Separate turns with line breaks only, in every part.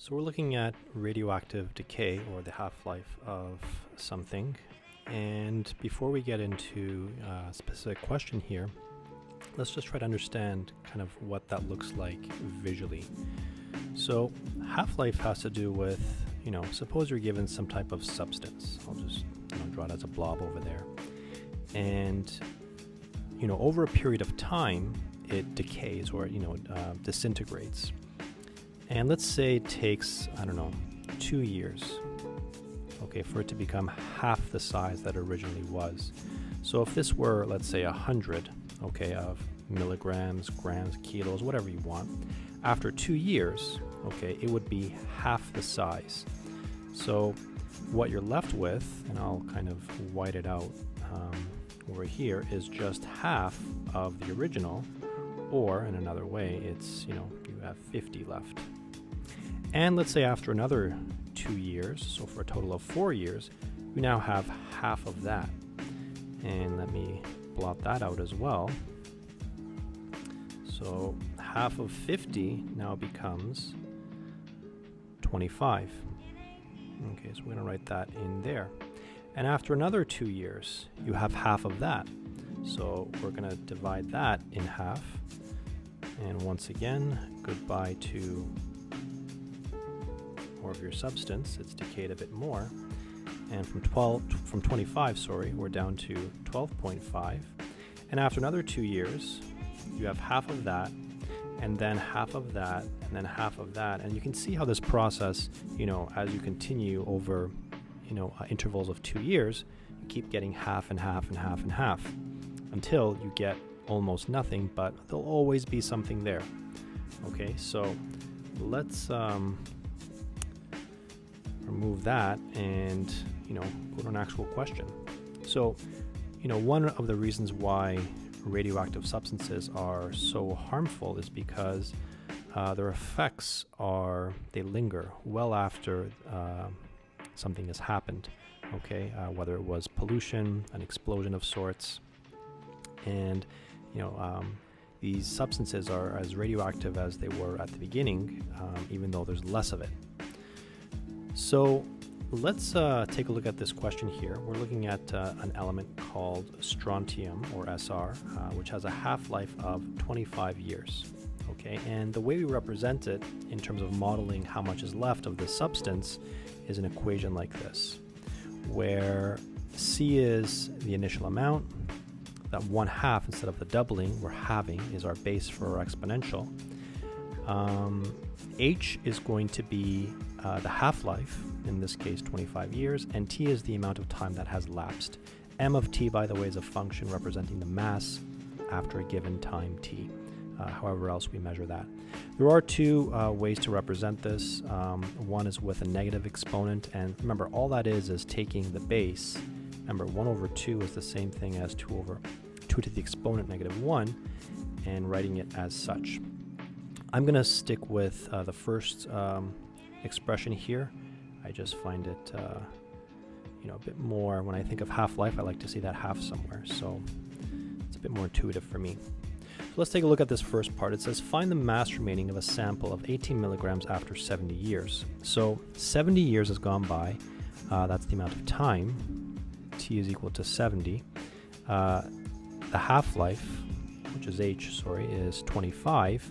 So we're looking at radioactive decay, or the half-life of something. And before we get into a specific question here, let's just try to understand kind of what that looks like visually. So half-life has to do with, suppose you're given some type of substance. I'll just draw it as a blob over there. And, over a period of time, it decays or, disintegrates. And let's say it takes, 2 years, for it to become half the size that it originally was. So if this were, let's say, 100, of milligrams, grams, kilos, whatever you want, after 2 years, it would be half the size. So what you're left with, and I'll kind of white it out over here, is just half of the original, or in another way, it's, you have 50 left. And let's say after another 2 years, so for a total of 4 years, we now have half of that. And let me blot that out as well. So half of 50 now becomes 25. Okay, so we're going to write that in there. And after another 2 years, you have half of that. So we're going to divide that in half. And once again, goodbye to more of your substance. It's decayed a bit more. And from 25, we're down to 12.5. And after another 2 years, you have half of that, and then half of that, and then half of that. And you can see how this process, as you continue over, intervals of 2 years, you keep getting half and half and half and half until you get almost nothing, but there'll always be something there. Okay, so let's remove that and, go to an actual question. So, one of the reasons why radioactive substances are so harmful is because their effects they linger well after something has happened, whether it was pollution, an explosion of sorts. And, these substances are as radioactive as they were at the beginning, even though there's less of it. So let's take a look at this question here. We're looking at an element called strontium, or Sr, which has a half-life of 25 years. And the way we represent it in terms of modeling how much is left of this substance is an equation like this, where C is the initial amount, that 1/2 instead of the doubling we're halving is our base for our exponential. H is going to be the half-life, in this case 25 years, and T is the amount of time that has lapsed. M of T, by the way, is a function representing the mass after a given time T, however else we measure that. There are two ways to represent this. One is with a negative exponent, and remember, all that is taking the base. Remember, 1/2 is the same thing as 2 to the exponent -1, and writing it as such. I'm going to stick with the first expression here. I just find it a bit more, when I think of half-life, I like to see that half somewhere, so it's a bit more intuitive for me. So let's take a look at this first part. It says, find the mass remaining of a sample of 18 milligrams after 70 years. So 70 years has gone by. That's the amount of time. T is equal to 70. The half-life, which is H, is 25.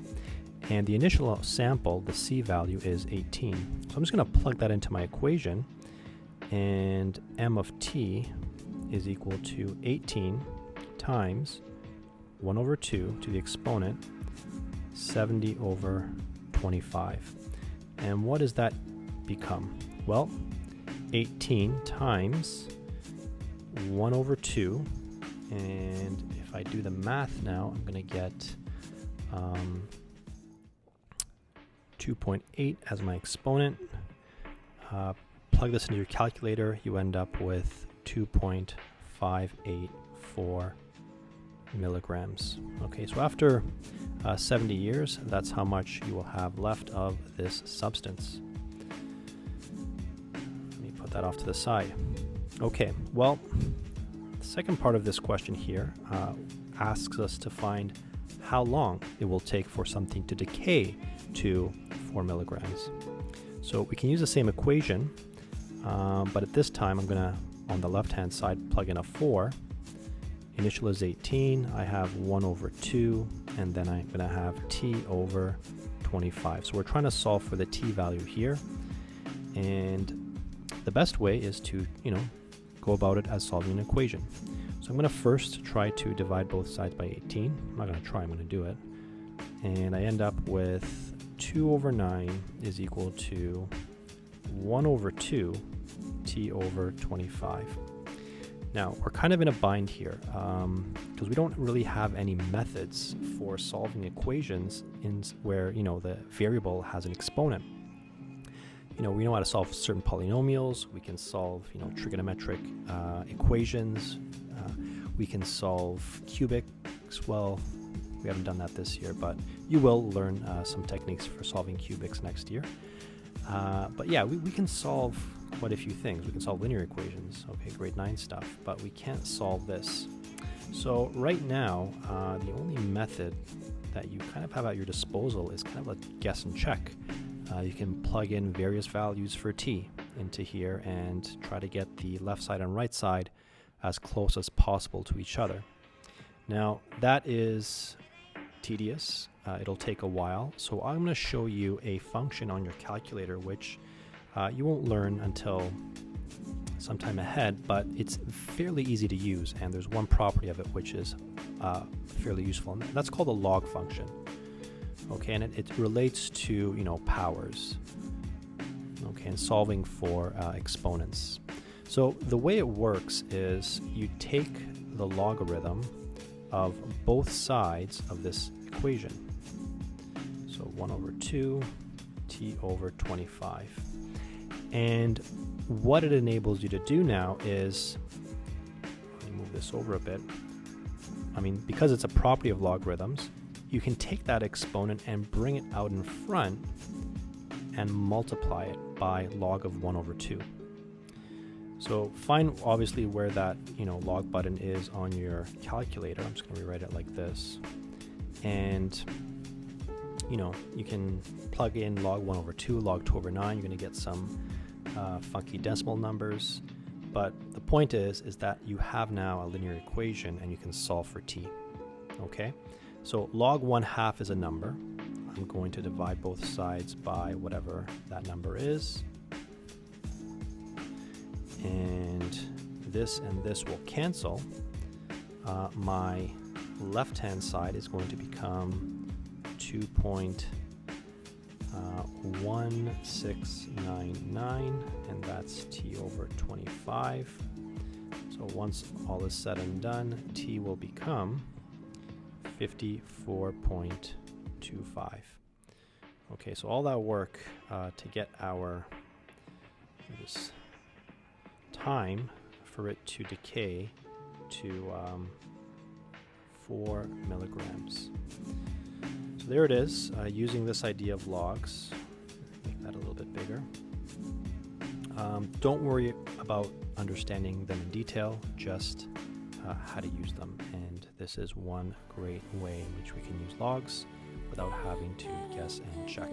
And the initial sample, the C value, is 18. So I'm just going to plug that into my equation. And M of T is equal to 18 times 1/2 to the exponent 70 over 25. And what does that become? Well, 18 times 1/2. And if I do the math now, I'm going to get 2.8 as my exponent. Plug this into your calculator, you end up with 2.584 milligrams. So after 70 years, that's how much you will have left of this substance. Let me put that off to the side. Well, the second part of this question here asks us to find how long it will take for something to decay to 4 milligrams. So we can use the same equation, but at this time I'm going to, on the left hand side, plug in a 4. Initial is 18, I have 1 over 2, and then I'm going to have t over 25. So we're trying to solve for the t value here, and the best way is to, go about it as solving an equation. So I'm going to first try to divide both sides by 18. I'm not going to try, I'm going to do it. And I end up with 2 over 9 is equal to 1 over 2 t over 25. Now, we're kind of in a bind here because we don't really have any methods for solving equations where, the variable has an exponent. We know how to solve certain polynomials. We can solve, trigonometric equations. We can solve cubics. Well, we haven't done that this year, but you will learn some techniques for solving cubics next year. But yeah, we can solve quite a few things. We can solve linear equations, okay, grade 9 stuff, but we can't solve this. So right now, the only method that you kind of have at your disposal is kind of a guess and check. You can plug in various values for t into here and try to get the left side and right side as close as possible to each other. Now, that is tedious. It'll take a while. So I'm going to show you a function on your calculator which you won't learn until sometime ahead, but it's fairly easy to use, and there's one property of it which is fairly useful, and that's called a log function. Okay, and it relates to powers. Okay, and solving for exponents. So the way it works is you take the logarithm of both sides of this equation. So 1 over 2 t over 25. And what it enables you to do now is, let me move this over a bit. Because it's a property of logarithms, you can take that exponent and bring it out in front and multiply it by log of 1 over 2. So find obviously where that log button is on your calculator. I'm just going to rewrite it like this. And you can plug in log 1 over 2, log 2 over 9. You're going to get some funky decimal numbers. But the point is that you have now a linear equation and you can solve for t. Okay? So log 1/2 is a number. I'm going to divide both sides by whatever that number is. And this will cancel. My left-hand side is going to become 2.1699, and that's t over 25. So once all is said and done, t will become 54.25. Okay, so all that work to get our this time for it to decay to 4 milligrams. So there it is, using this idea of logs. Make that a little bit bigger. Don't worry about understanding them in detail, just how to use them. And this is one great way in which we can use logs without having to guess and check.